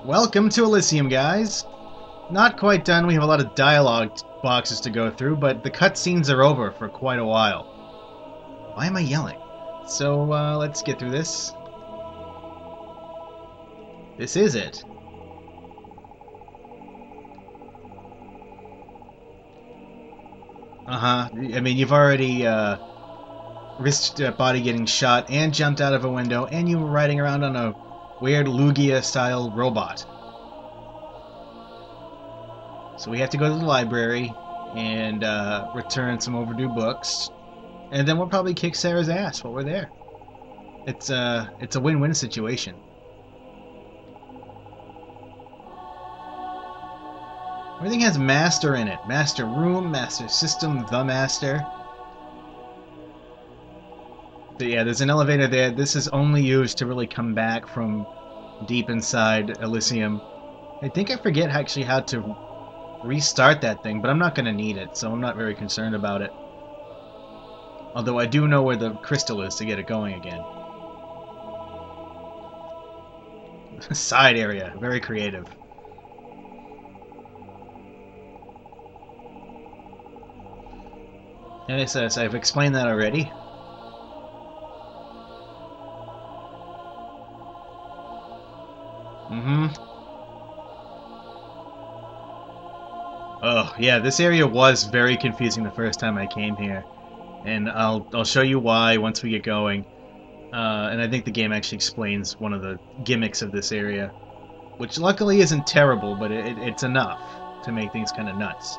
Welcome to Elysium, guys. Not quite done. We have a lot of dialogue boxes to go through, but the cutscenes are over for quite a while. Why am I yelling? So, let's get through this. This is it. I mean, you've already, risked a body getting shot and jumped out of a window, and you were riding around on a weird Lugia-style robot. So we have to go to the library and return some overdue books, and then we'll probably kick Sarah's ass while we're there. It's a win-win situation. Everything has master in it. Master room, master system, the master. But yeah, there's an elevator there. This is only used to really come back from deep inside Elysium. I think I forget actually how to restart that thing, but I'm not going to need it, so I'm not very concerned about it. Although I do know where the crystal is to get it going again. Side area. Very creative. And it says, I've explained that already. Oh, yeah, this area was very confusing the first time I came here. And I'll show you why once we get going. And I think the game actually explains one of the gimmicks of this area. Which luckily isn't terrible, but it's enough to make things kind of nuts.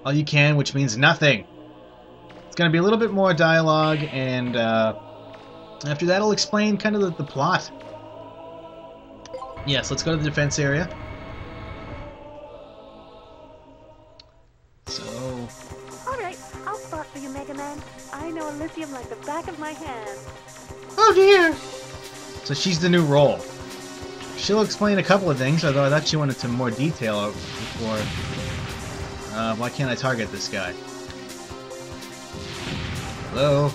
All you can, which means nothing. It's going to be a little bit more dialogue, and after that I'll explain kind of the plot. Yes, let's go to the defense area. So... Alright, I'll spot for you, Mega Man. I know Elysium like the back of my hand. Oh dear! So she's the new role. She'll explain a couple of things, although I thought she wanted some more detail before... why can't I target this guy? Hello?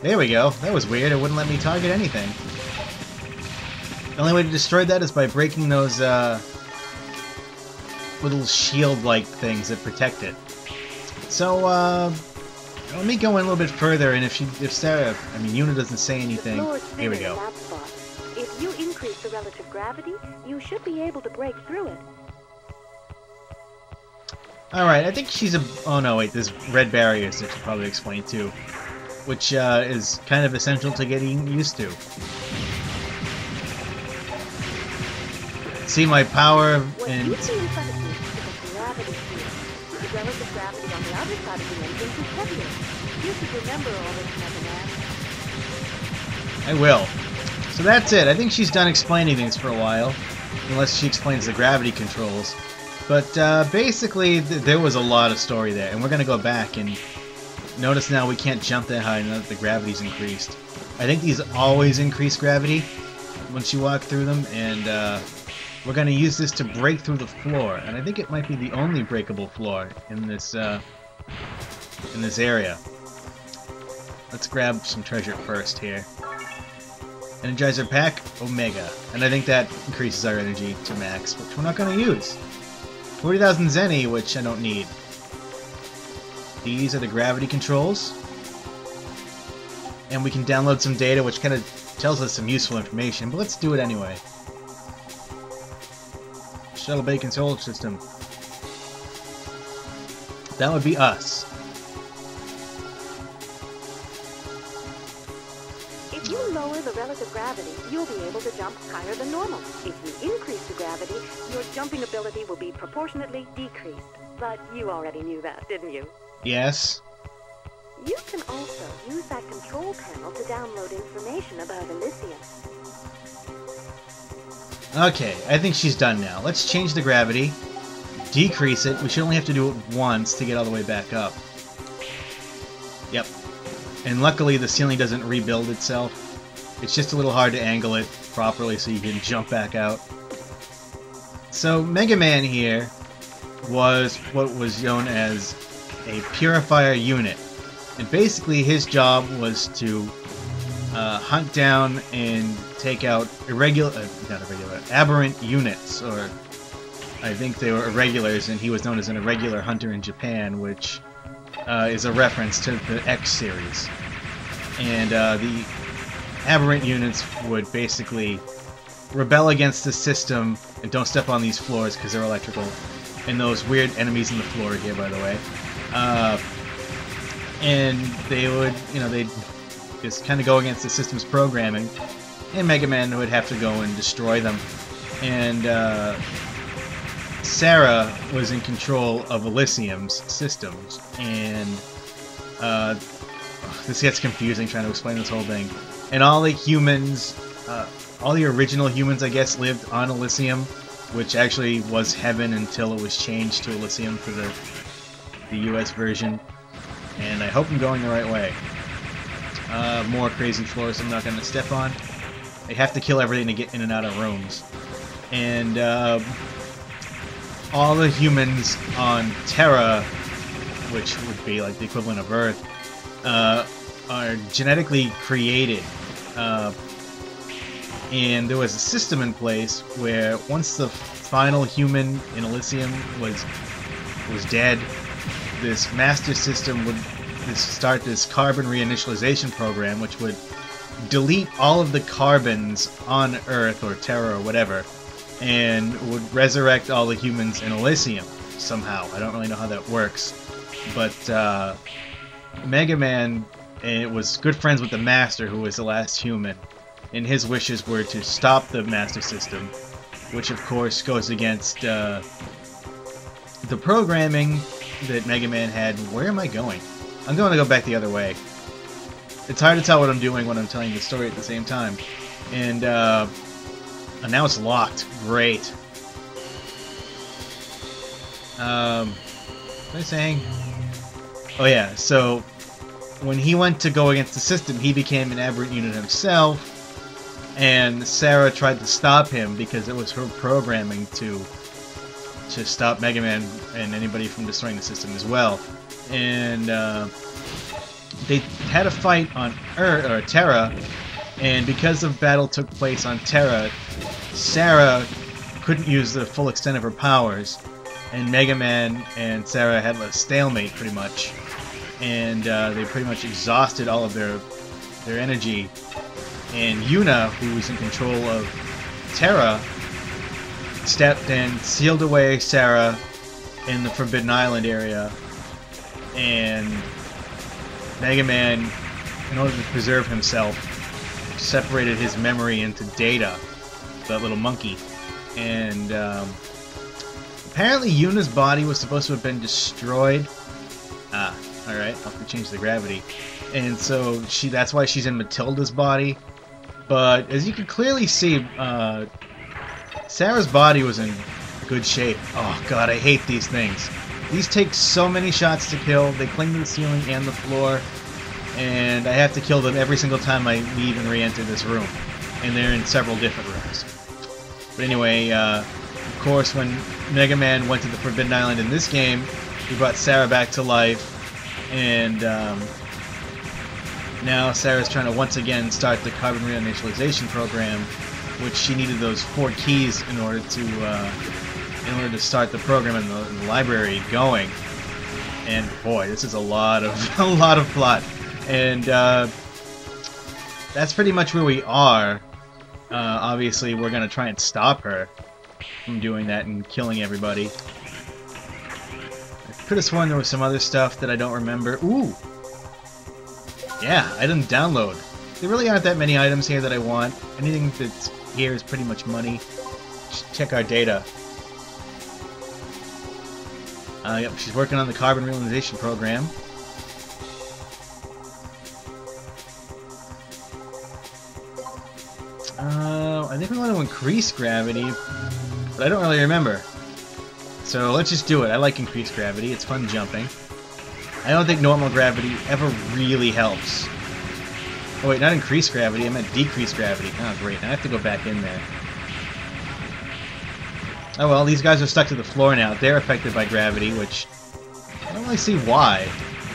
There we go. That was weird. It wouldn't let me target anything. The only way to destroy that is by breaking those, little shield-like things that protect it. So, let me go in a little bit further, and if Sarah, I mean, Yuna doesn't say anything, here we go. If you increase the relative gravity, you should be able to break through it. Alright, I think she's a... Oh no, wait, there's red barriers that should probably explain too. Which is kind of essential to getting used to. See my power and... What you see in front of you is a gravity field. The relative gravity on the other side of the engine is heavier. You should remember all this, Mega Man. I will. So that's it. I think she's done explaining things for a while. Unless she explains the gravity controls. But basically, there was a lot of story there, and we're going to go back and notice now we can't jump that high now that the gravity's increased. I think these always increase gravity once you walk through them, and we're going to use this to break through the floor, and I think it might be the only breakable floor in this area. Let's grab some treasure first here. Energizer Pack, Omega, and I think that increases our energy to max, which we're not going to use. 40,000 Zenny, which I don't need. These are the gravity controls. And we can download some data which kind of tells us some useful information, but let's do it anyway. Shuttle Bay Control System. That would be us. If you lower the relative gravity, you'll be able to jump higher than normal. If you increase the gravity, your jumping ability will be proportionately decreased. But you already knew that, didn't you? Yes. You can also use that control panel to download information about Elysium. Okay, I think she's done now. Let's change the gravity. Decrease it. We should only have to do it once to get all the way back up. Yep. And luckily the ceiling doesn't rebuild itself. It's just a little hard to angle it properly so you can jump back out. So Mega Man here was what was known as a purifier unit. And basically his job was to hunt down and take out aberrant units, or I think they were irregulars, and he was known as an irregular hunter in Japan, which is a reference to the X series. And the aberrant units would basically rebel against the system and don't step on these floors because they're electrical. And those weird enemies in the floor here, by the way. And they would, they'd just kind of go against the system's programming, and Mega Man would have to go and destroy them. And Sarah was in control of Elysium's systems, and this gets confusing trying to explain this whole thing. And all the humans, all the original humans, I guess, lived on Elysium, which actually was heaven until it was changed to Elysium for the US version. And I hope I'm going the right way. More crazy floors I'm not going to step on. They have to kill everything to get in and out of rooms. And all the humans on Terra, which would be like the equivalent of Earth, are genetically created. And there was a system in place where once the final human in Elysium was dead, this master system would start this carbon reinitialization program, which would delete all of the carbons on Earth or Terra or whatever, and would resurrect all the humans in Elysium somehow. I don't really know how that works, but Mega Man was good friends with the Master, who was the last human, and his wishes were to stop the Master System, which of course goes against the programming that Mega Man had. Where am I going? I'm going to go back the other way. It's hard to tell what I'm doing when I'm telling the story at the same time. And now it's locked. Great. What was I saying? Oh yeah, so when he went to go against the system, he became an aberrant unit himself, and Sarah tried to stop him because it was her programming to stop Mega Man and anybody from destroying the system as well. And they had a fight on Terra, and because the battle took place on Terra, Sarah couldn't use the full extent of her powers, and Mega Man and Sarah had a stalemate pretty much, and they pretty much exhausted all of their energy. And Yuna, who was in control of Terra, stepped in, sealed away Sarah in the Forbidden Island area, and Mega Man, in order to preserve himself, separated his memory into Data, that little monkey. And apparently Yuna's body was supposed to have been destroyed. Alright, I'll have to change the gravity. And so that's why she's in Matilda's body. But as you can clearly see, Sarah's body was in good shape. Oh god, I hate these things. These take so many shots to kill. They cling to the ceiling and the floor, and I have to kill them every single time I leave and re-enter this room. And they're in several different rooms. But anyway, of course, when Mega Man went to the Forbidden Island in this game, he brought Sarah back to life, and now Sarah's trying to once again start the carbon reinitialization program, which she needed those 4 keys in order to start the program in the library going. And boy, this is a lot of plot. And that's pretty much where we are. Obviously, we're gonna try and stop her from doing that and killing everybody. I could have sworn there was some other stuff that I don't remember. Ooh! Yeah, item download. There really aren't that many items here that I want. Anything that's here is pretty much money. Just check our data. Yep, she's working on the carbon realization program. I think we want to increase gravity, but I don't really remember. So let's just do it. I like increased gravity. It's fun jumping. I don't think normal gravity ever really helps. Oh wait, not increased gravity, I meant decreased gravity. Oh great, now I have to go back in there. Oh well, these guys are stuck to the floor now. They're affected by gravity, which I don't really see why.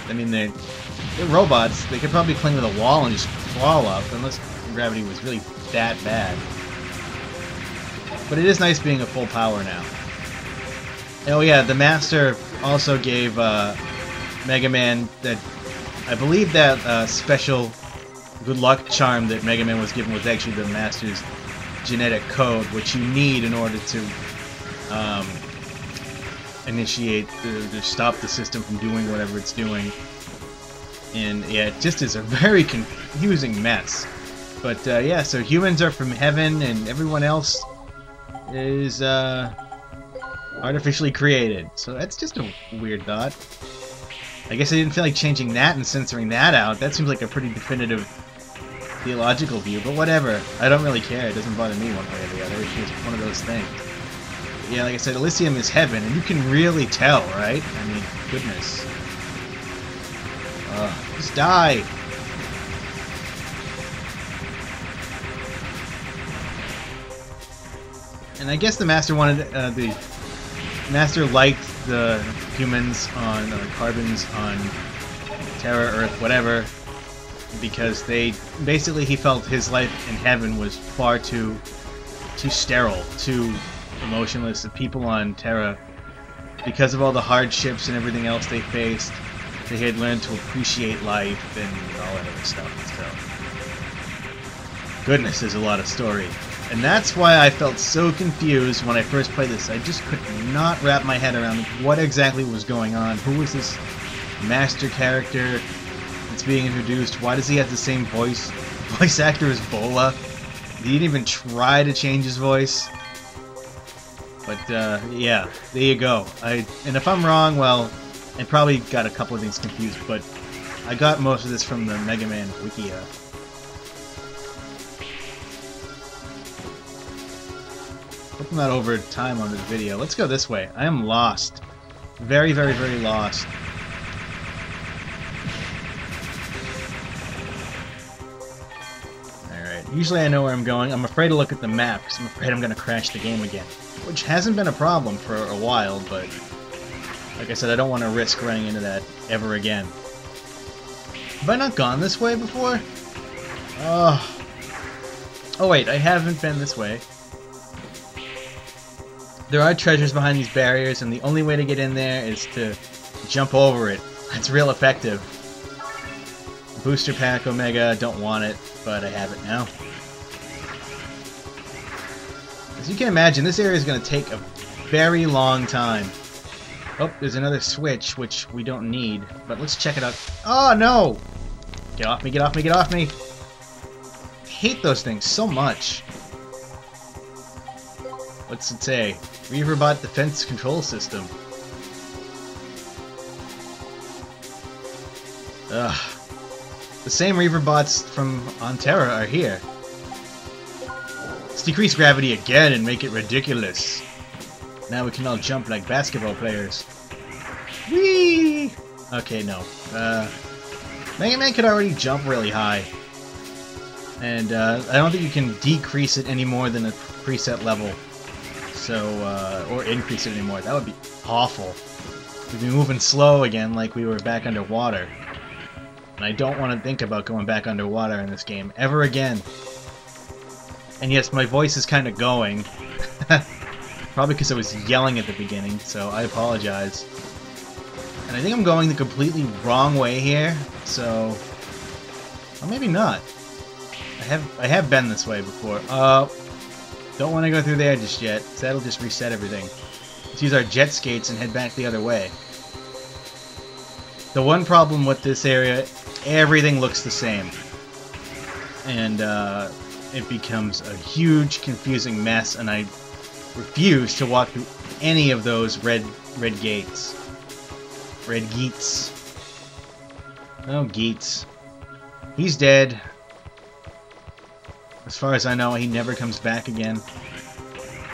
I mean, They're robots. They could probably cling to the wall and just crawl up, unless gravity was really that bad. But it is nice being at full power now. Oh yeah, the Master also gave Mega Man that... I believe that special good luck charm that Mega Man was given was actually the Master's genetic code, which you need in order to initiate, to stop the system from doing whatever it's doing. And yeah, it just is a very confusing mess. But yeah, so humans are from heaven and everyone else is artificially created. So that's just a weird thought. I guess I didn't feel like changing that and censoring that out. That seems like a pretty definitive theological view, but whatever. I don't really care. It doesn't bother me one way or the other. It's just one of those things. But yeah, like I said, Elysium is heaven, and you can really tell, right? I mean, goodness. Just die! And I guess the Master wanted, the Master liked the humans on, carbons on Terra, Earth, whatever, because they, basically he felt his life in heaven was far too sterile, too emotionless. The people on Terra, because of all the hardships and everything else they faced, they had learned to appreciate life and all that other stuff. So, goodness, there's a lot of story. And that's why I felt so confused when I first played this. I just could not wrap my head around what exactly was going on. Who was this Master character that's being introduced? Why does he have the same voice actor as Bola? He didn't even try to change his voice. But yeah, there you go. And if I'm wrong, well, I probably got a couple of things confused, but I got most of this from the Mega Man Wikia. Hope I'm not over time on this video. Let's go this way. I am lost. Very, very, very lost. Alright, usually I know where I'm going. I'm afraid to look at the map, because I'm afraid I'm going to crash the game again. Which hasn't been a problem for a while, but like I said, I don't want to risk running into that ever again. Have I not gone this way before? Oh wait, I haven't been this way. There are treasures behind these barriers, and the only way to get in there is to jump over it. That's real effective. Booster Pack Omega, don't want it, but I have it now. As you can imagine, this area is going to take a very long time. Oh, there's another switch, which we don't need, but let's check it out. Oh, no! Get off me, get off me, get off me! I hate those things so much. What's it say? Reaverbot Defense Control System. Ugh. The same Reaverbots from on Terra are here. Let's decrease gravity again and make it ridiculous. Now we can all jump like basketball players. Whee! Okay, no. Mega Man could already jump really high. And I don't think you can decrease it any more than a preset level. So, or increase it anymore. That would be awful. We'd be moving slow again like we were back underwater. And I don't want to think about going back underwater in this game ever again. And yes, my voice is kind of going. Probably because I was yelling at the beginning, so I apologize. And I think I'm going the completely wrong way here, so... Or maybe not. I have been this way before. Don't want to go through there just yet, so that'll just reset everything. Let's use our jet skates and head back the other way. The one problem with this area, everything looks the same. And it becomes a huge, confusing mess, and I refuse to walk through any of those red gates. Red Geets. Oh, Geets. He's dead. As far as I know, he never comes back again.